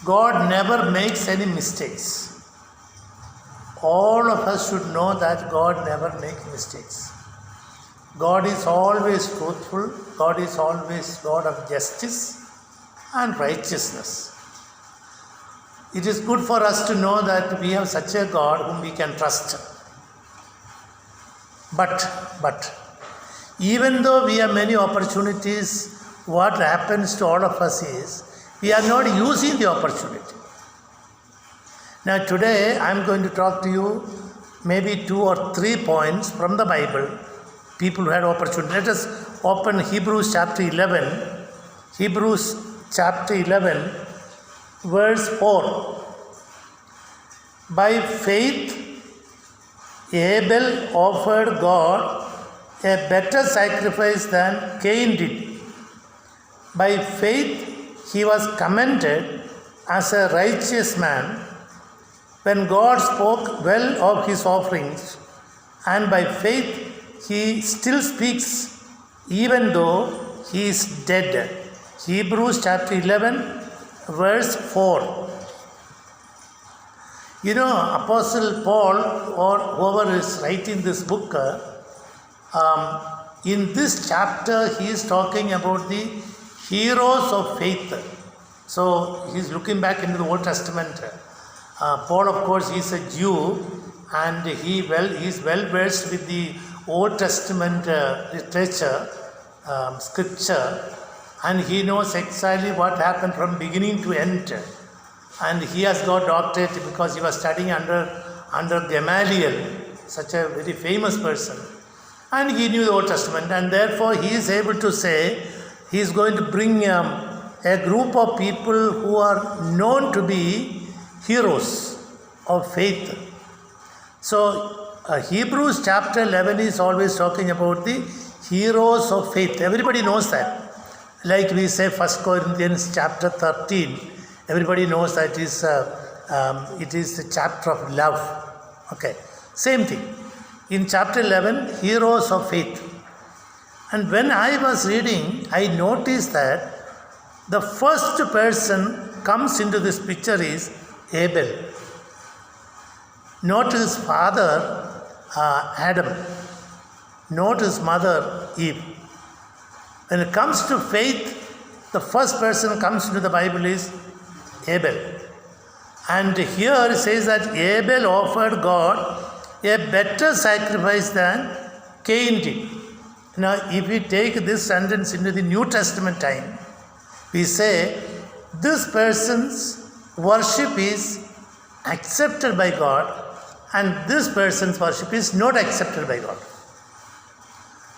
God never makes any mistakes. All of us should know that God never makes mistakes. God is always truthful. God is always God of justice and righteousness. It is good for us to know that we have such a God whom we can trust. But even though we have many opportunities, what happens to all of us is we are not using the opportunity. Now today I am going to talk to you maybe 2 or 3 points from the Bible, people who had opportunity. Let us open Hebrews chapter 11. Hebrews chapter 11 verse 4. By faith Abel offered God a better sacrifice than Cain did. By faith he was commended as a righteous man when God spoke well of his offerings, and by faith he still speaks even though he is dead. Hebrews chapter 11 verse 4. You know, Apostle Paul or whoever is writing this book, in this chapter he is talking about the heroes of faith. So he is looking back into the Old Testament. Paul, of course, he is a Jew and he is well versed with the Old Testament literature, scripture, and he knows exactly what happened from beginning to end. And he has got doctorate because he was studying under Gamaliel, such a very famous person. And he knew the Old Testament, and therefore he is able to say he is going to bring a group of people who are known to be heroes of faith. So Hebrews chapter 11 is always talking about the heroes of faith. Everybody knows that. Like we say 1 Corinthians chapter 13. Everybody knows that it is the chapter of love. Okay, same thing. In chapter 11, heroes of faith. And when I was reading, I noticed that the first person comes into this picture is Abel. Not his father Adam, not his mother Eve. When it comes to faith, the first person comes into the Bible is Abel. And here it says that Abel offered God a better sacrifice than Cain did. Now, if we take this sentence into the New Testament time, we say this person's worship is accepted by God and this person's worship is not accepted by God.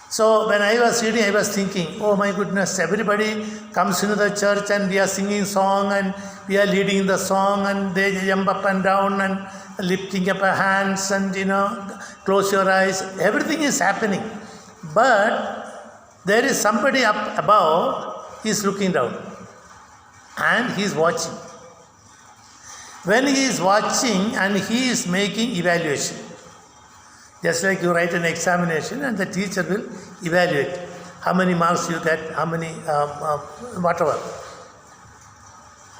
So when I was reading, I was thinking, oh my goodness, everybody comes into the church and we are singing song and we are leading the song and they jump up and down and lifting up our hands and close your eyes. Everything is happening. But there is somebody up above, he is looking down and he is watching. When he is watching and he is making evaluation, just like you write an examination and the teacher will evaluate how many marks you get, how many, whatever.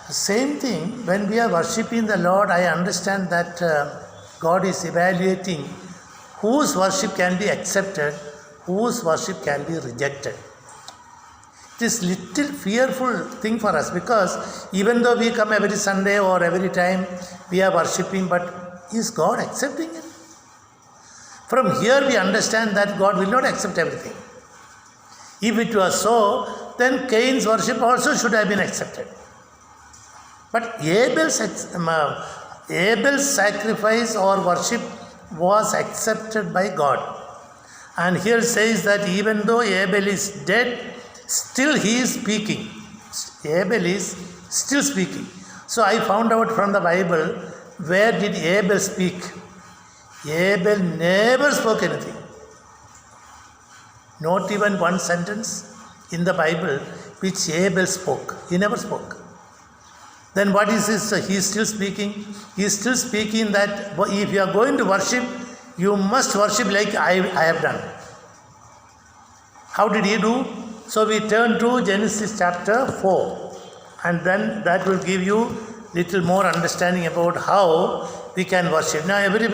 Same thing, when we are worshipping the Lord, I understand that God is evaluating whose worship can be accepted, whose worship can be rejected. It is little fearful thing for us because even though we come every Sunday or every time we are worshipping, but is God accepting it? From here we understand that God will not accept everything. If it was so, then Cain's worship also should have been accepted. But Abel's sacrifice or worship was accepted by God. And here it says that even though Abel is dead, still he is speaking. Abel is still speaking. So I found out from the Bible, where did Abel speak? Abel never spoke anything. Not even one sentence in the Bible which Abel spoke. He never spoke. Then what is this? He is still speaking. He is still speaking that if you are going to worship, you must worship like I have done. How did he do? So we turn to Genesis chapter 4. And then that will give you little more understanding about how we can worship. Now, every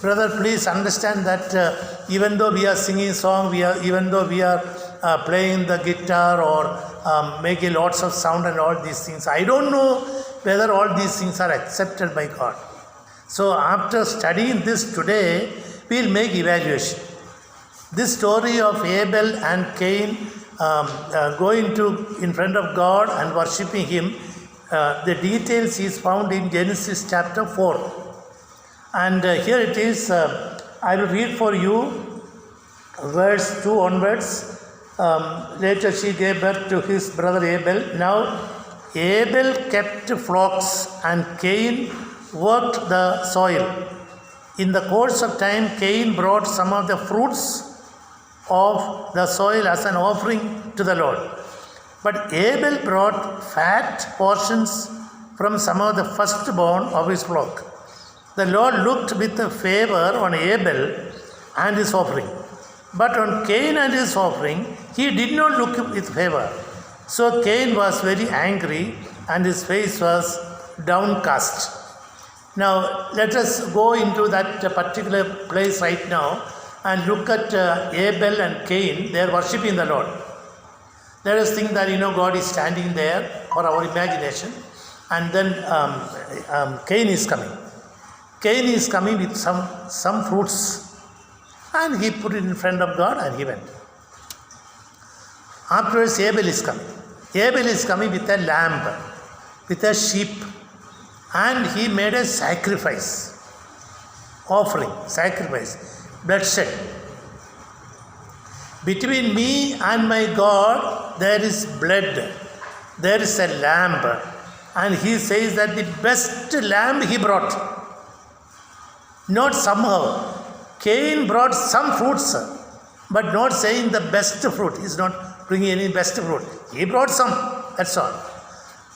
brother, please understand that even though we are singing song, even though we are playing the guitar or making lots of sound and all these things, I don't know whether all these things are accepted by God. So after studying this today, we'll make evaluation. This story of Abel and Cain going to in front of God and worshipping Him, the details is found in Genesis chapter 4. And here it is, I will read for you verse 2 onwards. Later she gave birth to his brother Abel. Now Abel kept flocks and Cain worked the soil. In the course of time, Cain brought some of the fruits of the soil as an offering to the Lord. But Abel brought fat portions from some of the firstborn of his flock. The Lord looked with favor on Abel and his offering. But on Cain and his offering, he did not look with favor. So Cain was very angry and his face was downcast. Now let us go into that particular place right now and look at Abel and Cain. They are worshipping the Lord. Let us think that God is standing there for our imagination, and then Cain is coming. Cain is coming with some fruits, and he put it in front of God and he went. Afterwards, Abel is coming. Abel is coming with a lamb, with a sheep, and he made a sacrifice, bloodshed. Between me and my God, there is blood, there is a lamb, and he says that the best lamb he brought. Not somehow. Cain brought some fruits, but not saying the best fruit. He's not bringing any best fruit. He brought some, that's all.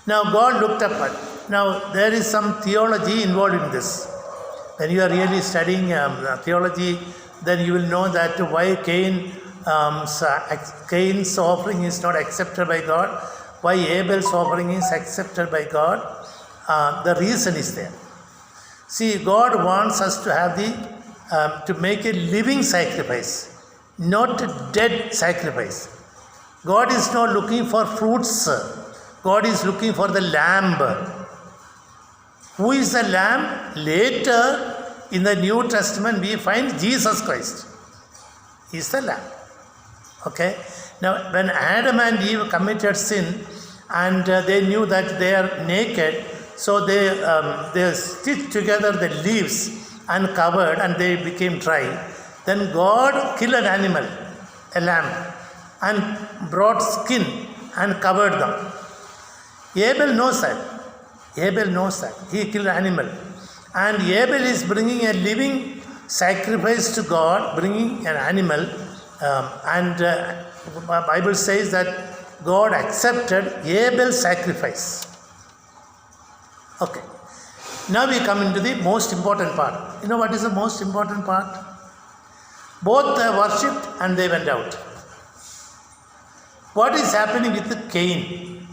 Now God looked up at. Now there is some theology involved in this. When you are really studying theology, then you will know that why Cain's offering is not accepted by God, why Abel's offering is accepted by God. The reason is there. See, God wants us to have to make a living sacrifice, not a dead sacrifice. God is not looking for fruits. God is looking for the lamb. Who is the lamb? Later in the New Testament we find Jesus Christ. He is the lamb. Okay. Now when Adam and Eve committed sin and they knew that they are naked, so they stitched together the leaves and covered and they became dry. Then God killed an animal, a lamb, and brought skin and covered them. Abel knows that. He killed an animal. And Abel is bringing a living sacrifice to God, bringing an animal. The Bible says that God accepted Abel's sacrifice. Okay. Now we come into the most important part. You know what is the most important part? Both they worshipped and they went out. What is happening with Cain?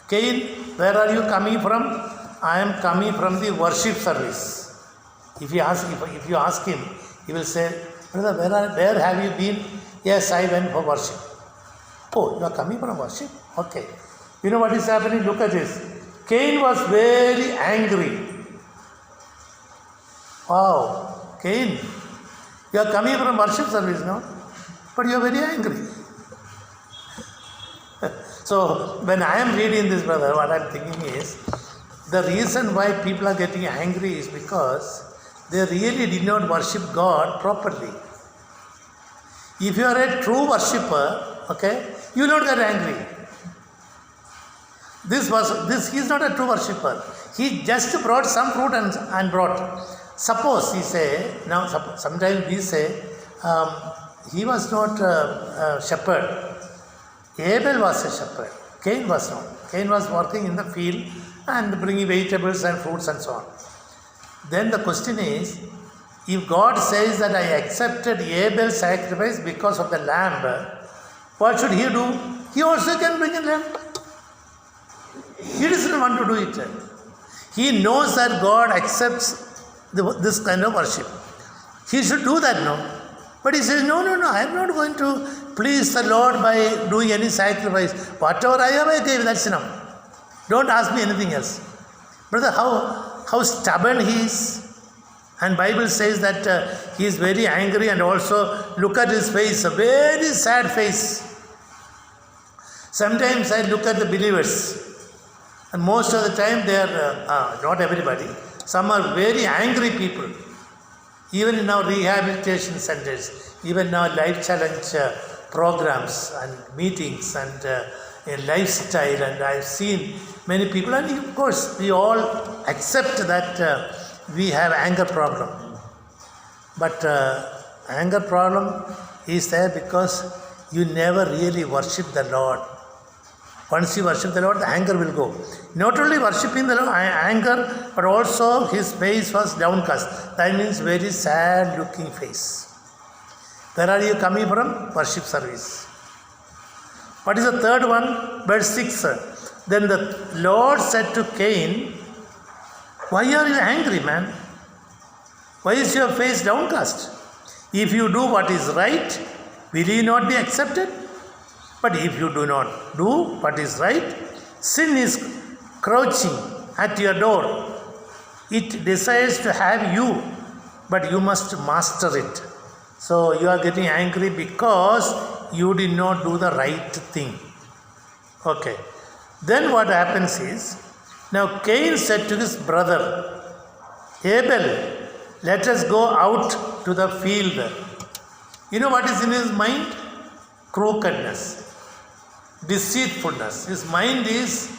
Cain, where are you coming from? I am coming from the worship service. If you ask him, he will say, brother, where have you been? Yes, I went for worship. Oh, you are coming from worship? Okay. You know what is happening? Look at this. Cain was very angry. Wow, Cain, you are coming from worship service, no? But you are very angry. So, when I am reading this, brother, what I am thinking is, the reason why people are getting angry is because they really did not worship God properly. If you are a true worshipper, okay, you will not get angry. He is not a true worshipper. He just brought some fruit and brought. Suppose he say, now sometimes we say, he was not a shepherd. Abel was a shepherd. Cain was not. Cain was working in the field and bringing vegetables and fruits and so on. Then the question is, if God says that I accepted Abel's sacrifice because of the lamb, what should he do? He also can bring a lamb. He doesn't want to do it. He knows that God accepts this kind of worship. He should do that, no? But he says, no, I am not going to please the Lord by doing any sacrifice. Whatever I have, I gave, that's enough. Don't ask me anything else. Brother, how stubborn he is. And Bible says that he is very angry, and also look at his face, a very sad face. Sometimes I look at the believers, and most of the time they are, not everybody, some are very angry people. Even in our rehabilitation centers, even in our life challenge programs and meetings and a lifestyle, and I've seen many people, and of course we all accept that we have anger problem. But anger problem is there because you never really worship the Lord. Once you worship the Lord, the anger will go. Not only worshipping the Lord, anger, but also his face was downcast. That means very sad looking face. Where are you coming from? Worship service. What is the third one? Verse 6. Then the Lord said to Cain, why are you angry, man? Why is your face downcast? If you do what is right, will you not be accepted? But if you do not do what is right, sin is crouching at your door. It desires to have you, but you must master it. So you are getting angry because you did not do the right thing. Okay. Then what happens is, now Cain said to his brother, Abel, let us go out to the field. You know what is in his mind? Crookedness, deceitfulness. His mind is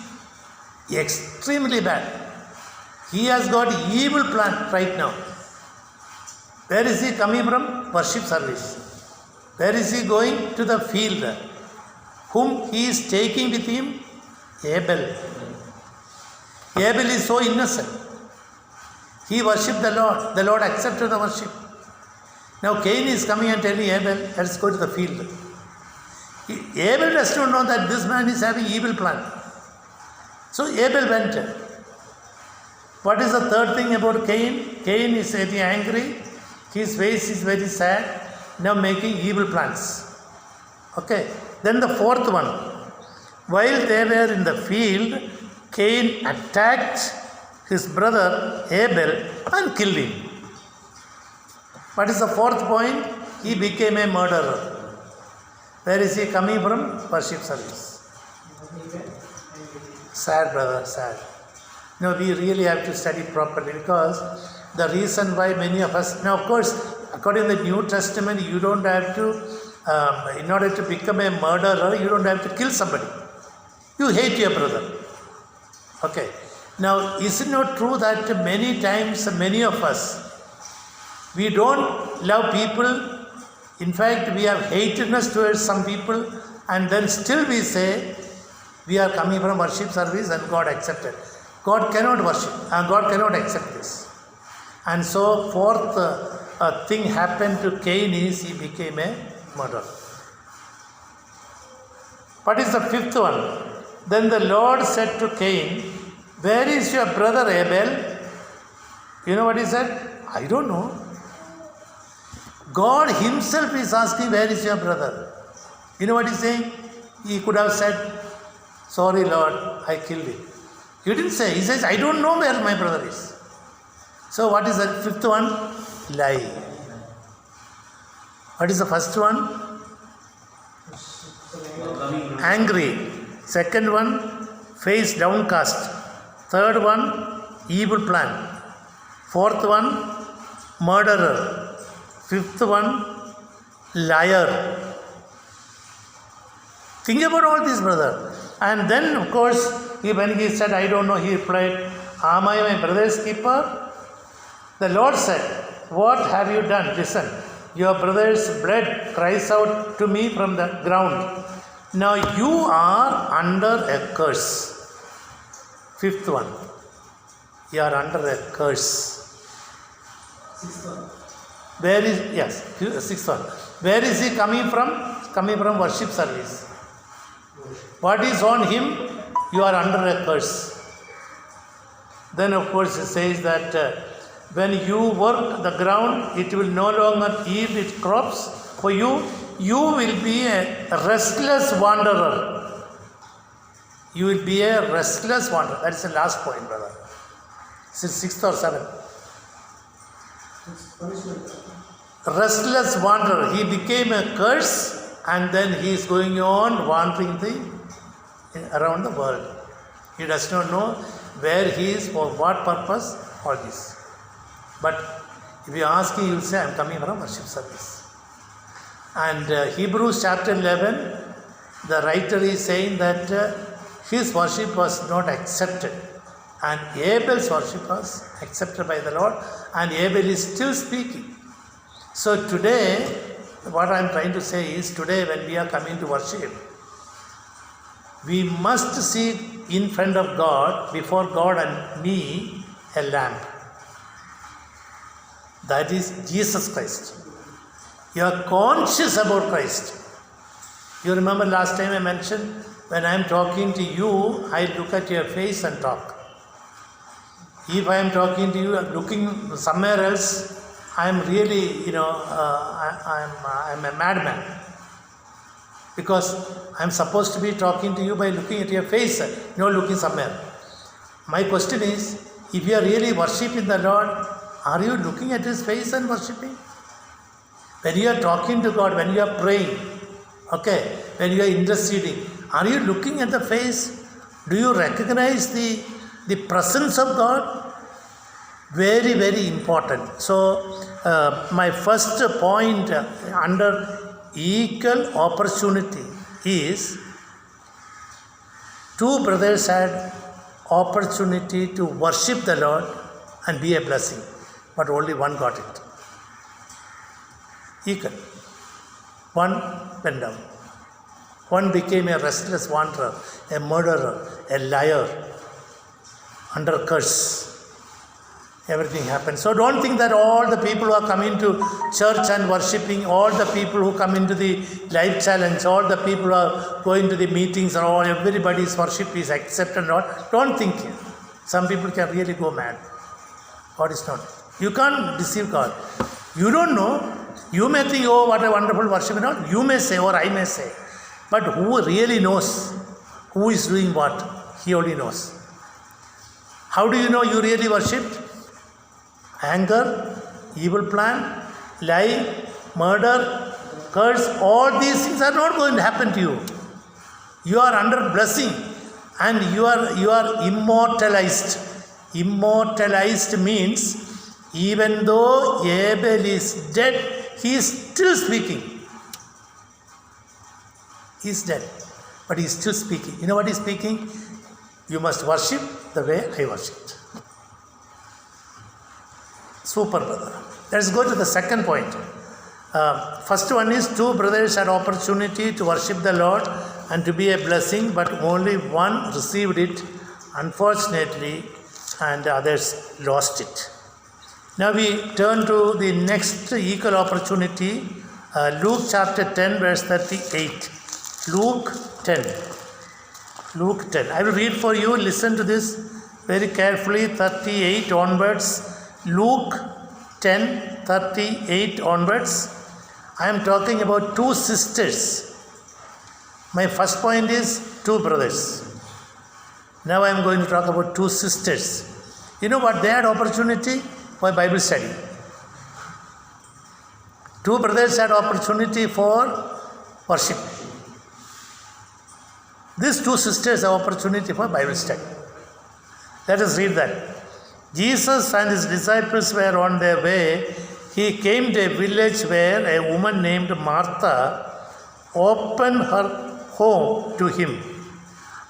extremely bad. He has got evil plan right now. Where is he coming from? Worship service. Where is he going? To the field. Whom he is taking with him? Abel. Abel is so innocent. He worshipped the Lord. The Lord accepted the worship. Now Cain is coming and telling Abel, let's go to the field. Abel does not know that this man is having evil plan. So Abel went. What is the third thing about Cain? Cain is getting angry. His face is very sad. Now making evil plans. Okay. Then the fourth one. While they were in the field, Cain attacked his brother Abel and killed him. What is the fourth point? He became a murderer. Where is he coming from? Worship service. Sad, brother, sad. No, we really have to study properly, because the reason why many of us, now of course, according to the New Testament, you don't have to, in order to become a murderer, you don't have to kill somebody. You hate your brother. Okay. Now, is it not true that many times, many of us, we don't love people? In fact, we have hatredness towards some people, and then still we say we are coming from worship service and God accepted. God cannot worship, and God cannot accept this. And so, fourth thing happened to Cain is he became a murderer. What is the fifth one? Then the Lord said to Cain, where is your brother Abel? You know what he said? I don't know. God himself is asking, where is your brother? You know what he's saying? He could have said, sorry Lord, I killed him. He didn't say. He says, I don't know where my brother is. So what is the fifth one? Lie. What is the first one? Angry. Second one, face downcast. Third one, evil plan. Fourth one, murderer. Fifth one, liar. Think about all this, brother. And then, of course, when he said, I don't know, he replied, am I my brother's keeper? The Lord said, what have you done? Listen, your brother's blood cries out to me from the ground. Now you are under a curse. Fifth one, you are under a curse. Sixth one. Where is, yes, sixth one. Where is he coming from? Coming from worship service. What is on him? You are under a curse. Then of course it says that when you work the ground, it will no longer yield its crops for you. You will be a restless wanderer. You will be a restless wanderer. That's the last point, brother. Is it 6th or 7th? Restless wanderer. He became a curse, and then he is going on wandering around the world. He does not know where he is, for what purpose, all this. But if you ask him, he will say, I am coming for a worship service. And Hebrews chapter 11, the writer is saying that his worship was not accepted. And Abel's worship was accepted by the Lord, and Abel is still speaking. So today, what I am trying to say is, today when we are coming to worship, we must see in front of God, before God and me, a lamp. That is Jesus Christ. You are conscious about Christ. You remember last time I mentioned, when I am talking to you, I look at your face and talk. If I am talking to you and looking somewhere else, I am really, I am a madman. Because I am supposed to be talking to you by looking at your face, not looking somewhere. My question is, if you are really worshipping the Lord, are you looking at His face and worshipping? When you are talking to God, when you are praying, when you are interceding, are you looking at the face? Do you recognize the presence of God? Very, very important. So, my first point under equal opportunity is, two brothers had opportunity to worship the Lord and be a blessing, but only one got it. Equal. One went down. One became a restless wanderer, a murderer, a liar, under curse. Everything happened. So don't think that all the people who are coming to church and worshipping, all the people who come into the life challenge, all the people who are going to the meetings, and all everybody's worship is accepted. Don't think. Some people can really go mad. God is not. You can't deceive God. You don't know. You may think, oh, what a wonderful worship and all. You may say, or I may say. But who really knows who is doing what? He only knows. How do you know you really worshipped? Anger, evil plan, lie, murder, curse, all these things are not going to happen to you. You are under blessing, and you are immortalized. Immortalized means, even though Abel is dead, he is still speaking. He is dead, but he is still speaking. You know what he is speaking? You must worship the way I worshipped. Super, brother. Let's go to the second point. First one is, two brothers had opportunity to worship the Lord and to be a blessing, but only one received it, unfortunately, and the others lost it. Now we turn to the next equal opportunity, Luke chapter 10, verse 38. Luke 10. Luke 10. I will read for you. Listen to this very carefully. 38 onwards. Luke 10, 38 onwards. I am talking about two sisters. My first point is two brothers. Now I am going to talk about two sisters. You know what? They had opportunity for Bible study. Two brothers had opportunity for worship. These two sisters have opportunity for Bible study. Let us read that. Jesus and his disciples were on their way. He came to a village where a woman named Martha opened her home to him.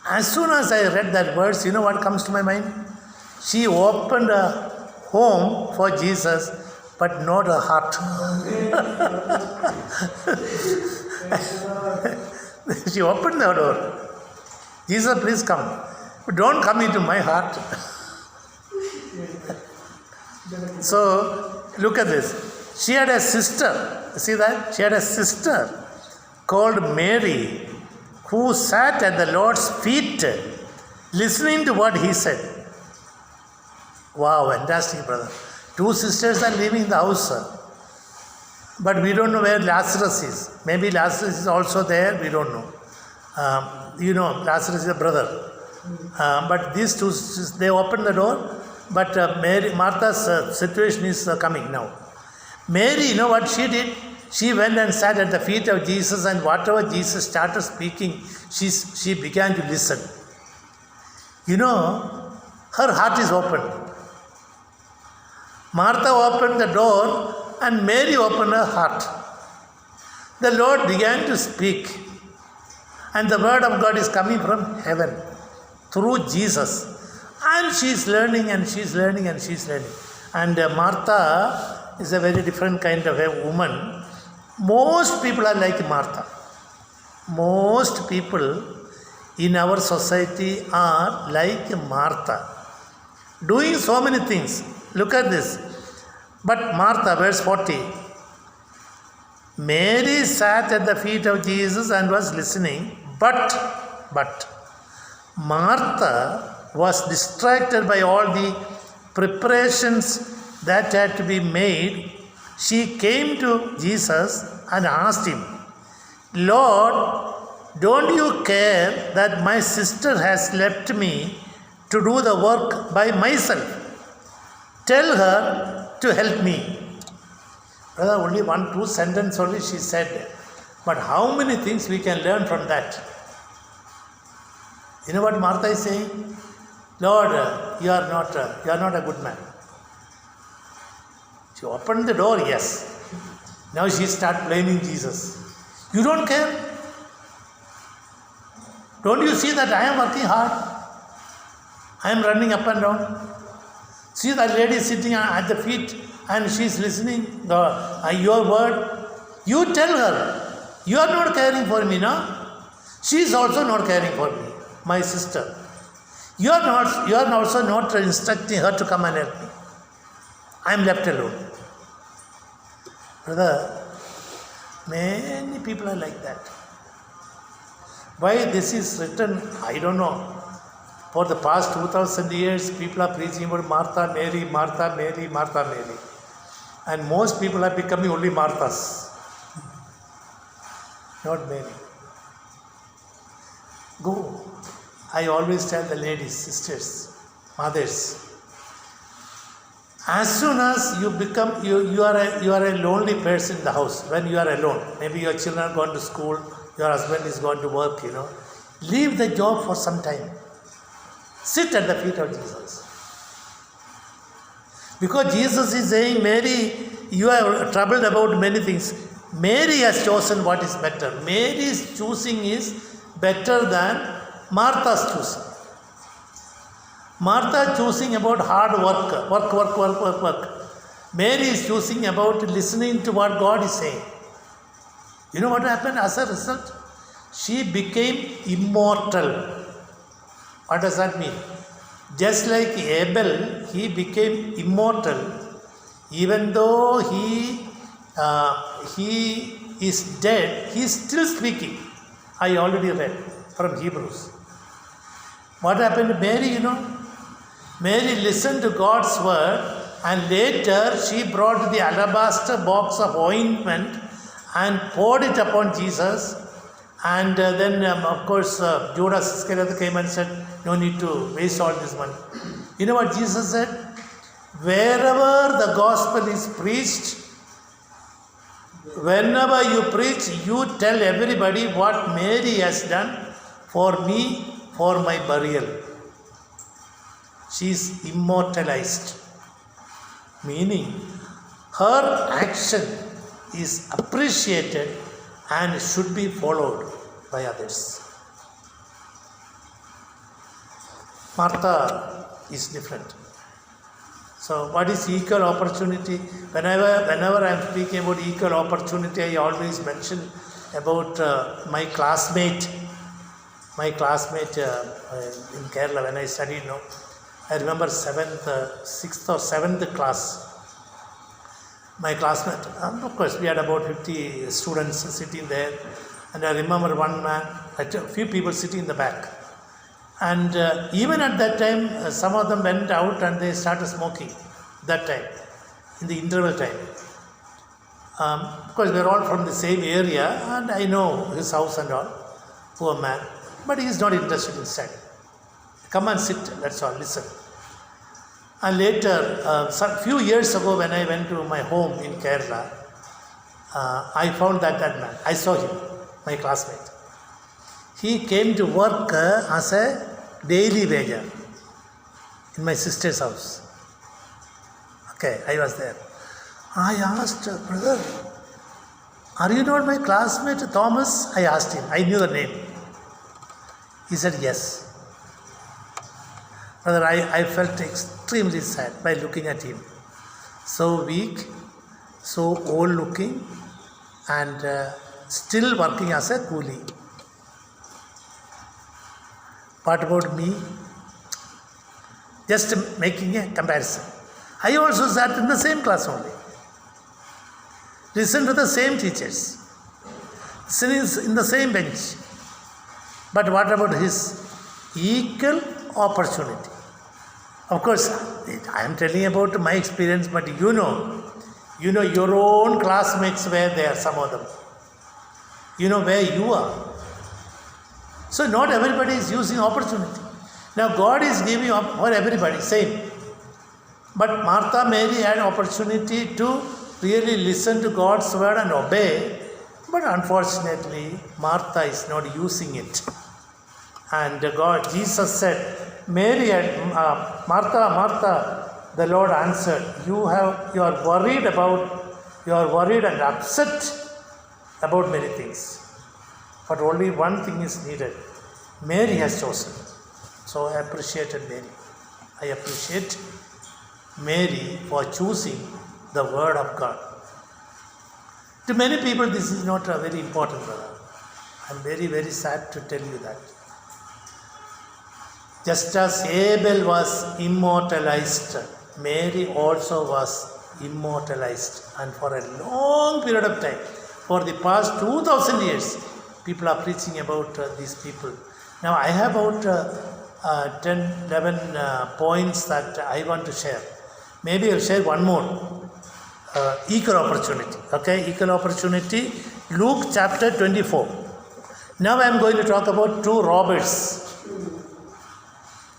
As soon as I read that verse, you know what comes to my mind? She opened a home for Jesus, but not a heart. She opened the door. Jesus, please come. But don't come into my heart. So, look at this. She had a sister. See that? She had a sister called Mary, who sat at the Lord's feet listening to what he said. Wow, fantastic, brother. Two sisters are living in the house, sir. But we don't know where Lazarus is. Maybe Lazarus is also there, we don't know. Lazarus is a brother. But these two sisters, they opened the door, but Martha's situation is coming now. Mary, you know what she did? She went and sat at the feet of Jesus, and whatever Jesus started speaking, she began to listen. Her heart is open. Martha opened the door and Mary opened her heart. The Lord began to speak, and the word of God is coming from heaven through Jesus. And she is learning and she is learning and she is learning. And Martha is a very different kind of a woman. Most people are like Martha. Most people in our society are like Martha, doing so many things. Look at this. But Martha, verse 40, Mary sat at the feet of Jesus and was listening, but Martha was distracted by all the preparations that had to be made. She came to Jesus and asked him, Lord, don't you care that my sister has left me to do the work by myself? Tell her to help me. Brother, only 1-2 sentences only she said. But how many things we can learn from that? You know what Martha is saying? Lord, you are not a good man. She opened the door, yes. Now she starts blaming Jesus. You don't care? Don't you see that I am working hard? I am running up and down. See that lady sitting at the feet and she is listening your word. You tell her, you are not caring for me now. She is also not caring for me, my sister. You are also not instructing her to come and help me. I am left alone. Brother, many people are like that. Why this is written, I don't know. For the past 2000 years, people are preaching about Martha, Mary, Martha, Mary, Martha, Mary. And most people are becoming only Marthas, not Mary. Go. I always tell the ladies, sisters, mothers, as soon as you become, you are a lonely person in the house, when you are alone, maybe your children are gone to school, your husband is going to work, leave the job for some time. Sit at the feet of Jesus. Because Jesus is saying, Mary, you are troubled about many things. Mary has chosen what is better. Mary's choosing is better than Martha's choosing. Martha choosing about hard work. Mary is choosing about listening to what God is saying. You know what happened as a result? She became immortal. What does that mean? Just like Abel, he became immortal. Even though he is dead, he is still speaking. I already read from Hebrews. What happened to Mary, Mary listened to God's word, and later she brought the alabaster box of ointment and poured it upon Jesus. And then, of course, Judas Iscariot came and said, no need to waste all this money. You know what Jesus said? Wherever the gospel is preached, whenever you preach, you tell everybody what Mary has done for me, for my burial. She is immortalized. Meaning, her action is appreciated and should be followed by others. Martha is different. So, what is equal opportunity? Whenever I am speaking about equal opportunity, I always mention about my classmate in Kerala when I studied. I remember 6th or 7th class. My classmate, of course, we had about 50 students sitting there, and I remember one man, a few people sitting in the back. And even at that time, some of them went out and they started smoking that time, in the interval time. Because we're all from the same area and I know his house and all, poor man. But he is not interested in study. Come and sit, that's all, listen. And later, some few years ago when I went to my home in Kerala, I found that man. I saw him, my classmate. He came to work as a daily wager in my sister's house. Okay, I was there. I asked, brother, are you not my classmate Thomas? I asked him. I knew the name. He said yes. Brother, I felt extremely sad by looking at him. So weak, so old looking, and still working as a coolie. What about me? Just making a comparison. I also sat in the same class only. Listened to the same teachers. Sitting in the same bench. But what about his equal opportunity? Of course, I am telling about my experience, but you know your own classmates were there, some of them. You know where you are. So not everybody is using opportunity. Now God is giving for everybody, same. But Martha, Mary had opportunity to really listen to God's word and obey. But unfortunately, Martha is not using it. And Jesus said, Mary and Martha, Martha, the Lord answered, you are worried and upset about many things. But only one thing is needed. Mary has chosen. So I appreciated Mary. I appreciate Mary for choosing the word of God. To many people, this is not very important, brother. I am very, very sad to tell you that. Just as Abel was immortalized, Mary also was immortalized. And for a long period of time, for the past 2000 years, people are preaching about these people. Now I have about 10, 11 points that I want to share. Maybe I'll share one more. Equal opportunity. Okay, equal opportunity. Luke chapter 24. Now I am going to talk about two robbers.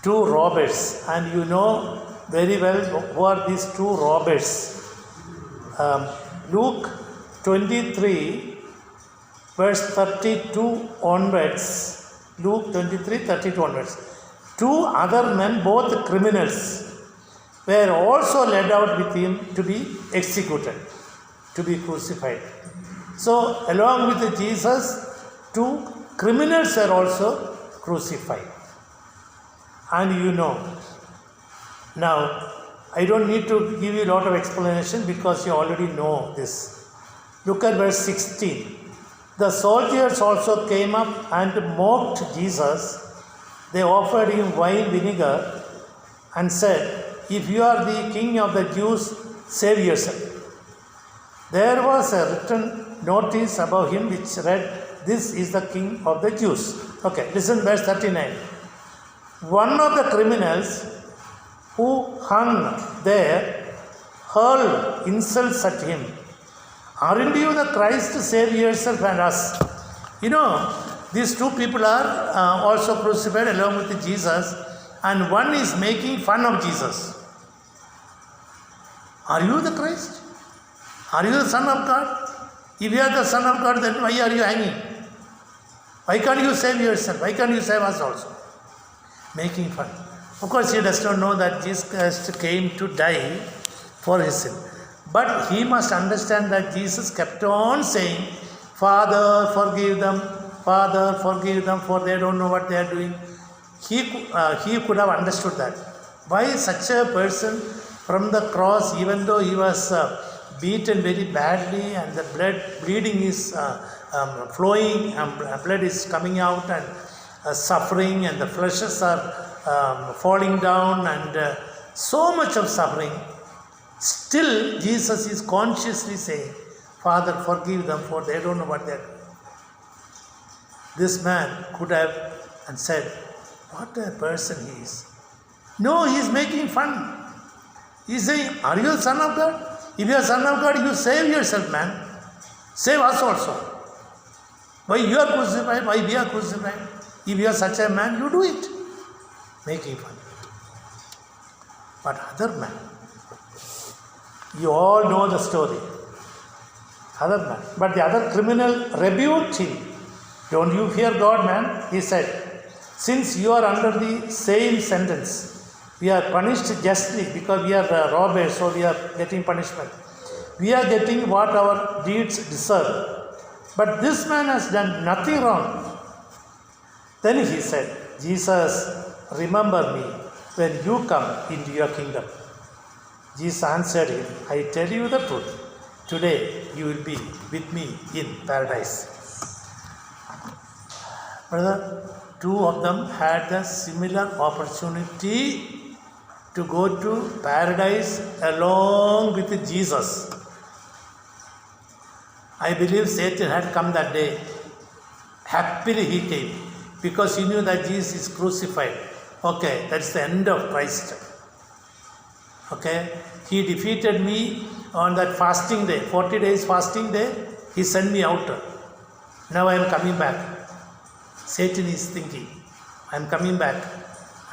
Two robbers. And you know very well who are these two robbers. Luke 23 verse 32 onwards. Luke 23, 32 onwards. Two other men, both criminals, were also led out with him to be executed, to be crucified. So, along with Jesus, two criminals were also crucified. And you know, now, I don't need to give you a lot of explanation because you already know this. Look at verse 16. The soldiers also came up and mocked Jesus. They offered him wine vinegar and said, if you are the king of the Jews, save yourself. There was a written notice above him which read, this is the king of the Jews. Okay, listen verse 39. One of the criminals who hung there hurled insults at him. Aren't you the Christ? Save yourself and us. You know, these two people are also crucified along with Jesus, and one is making fun of Jesus. Are you the Christ? Are you the Son of God? If you are the Son of God, then why are you hanging? Why can't you save yourself? Why can't you save us also? Making fun. Of course, he does not know that Jesus Christ came to die for his sin. But he must understand that Jesus kept on saying, Father, forgive them, for they don't know what they are doing. He could have understood that. Why such a person from the cross, even though he was beaten very badly and the bleeding is flowing, and blood is coming out and suffering, and the fleshes are falling down, and so much of suffering, still Jesus is consciously saying, Father, forgive them, for they don't know what they are doing. This man could have and said, What a person he is. No, he is making fun. He is saying, are you a son of God? If you are son of God, you save yourself, man. Save us also. Why you are crucified? Why we are crucified? If you are such a man, you do it. Making fun. But other man, you all know the story. Other man. But the other criminal rebuked him. Don't you fear God, man? He said, since you are under the same sentence, we are punished justly because we are robbers, so we are getting punishment. We are getting what our deeds deserve. But this man has done nothing wrong. Then he said, Jesus, remember me when you come into your kingdom. Jesus answered him, I tell you the truth. Today you will be with me in paradise. Brother, two of them had a similar opportunity to go to paradise along with Jesus. I believe Satan had come that day. Happily he came because he knew that Jesus is crucified. Okay, that's the end of Christ. Okay, he defeated me on that fasting day, 40 days fasting day. He sent me out. Now I am coming back. Satan is thinking, I am coming back.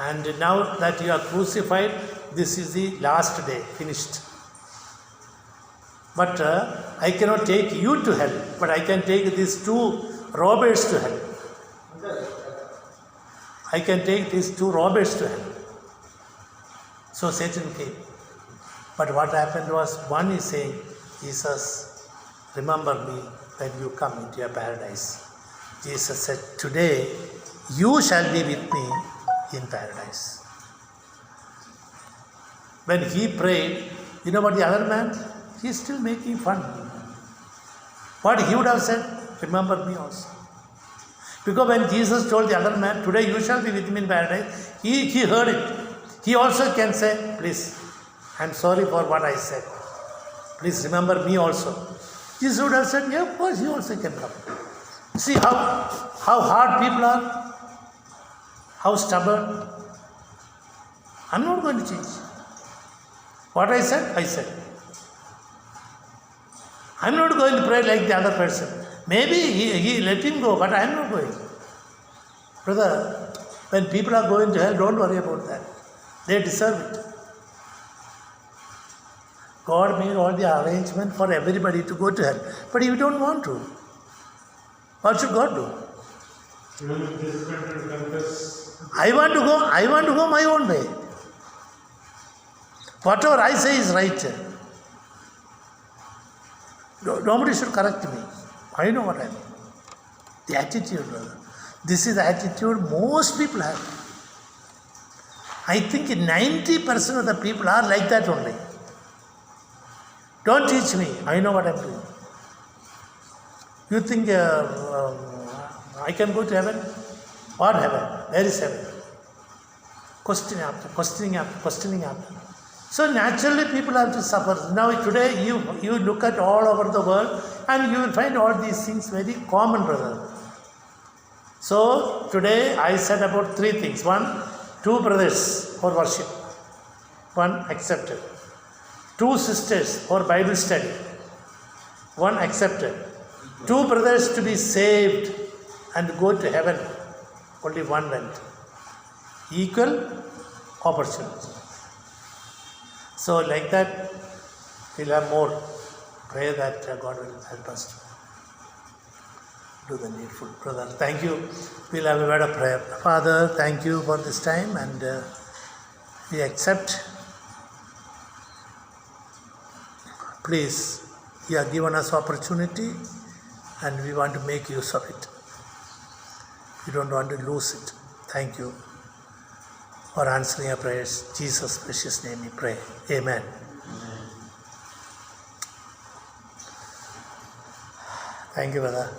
And now that you are crucified, this is the last day, finished. But I cannot take you to hell, but I can take these two robbers to hell. I can take these two robbers to hell. So Satan came. But what happened was, one is saying, Jesus, remember me when you come into your paradise. Jesus said, today you shall be with me in paradise. When he prayed, you know what the other man? He is still making fun. What he would have said, remember me also. Because when Jesus told the other man, today you shall be with me in paradise, he heard it. He also can say, please, I am sorry for what I said. Please remember me also. Jesus would have said, yeah, of course, he also can come. See how hard people are, how stubborn. I'm not going to change. What I said, I said. I'm not going to pray like the other person. Maybe he let him go, but I'm not going. Brother, when people are going to hell, don't worry about that. They deserve it. God made all the arrangement for everybody to go to hell. But you don't want to. What should God do? I want to go my own way. Whatever I say is right. Nobody should correct me. I know what I mean. The attitude, brother. This is the attitude most people have. I think 90% of the people are like that only. Don't teach me. I know what I'm doing. You think I can go to heaven? What heaven? Where is heaven? Questioning after. So naturally people have to suffer. Now today you look at all over the world and you will find all these things very common, brother. So today I said about three things. One, two brothers for worship. One accepted. Two sisters for Bible study. One accepted. Two brothers to be saved and go to heaven. Only one went. Equal opportunity. So like that, we'll have more. Pray that God will help us to do the needful. Brother, thank you. We'll have a word of prayer. Father, thank you for this time, and we accept. Please, you have given us opportunity and we want to make use of it. We don't want to lose it. Thank you for answering our prayers. In Jesus' precious name we pray. Amen. Thank you, brother.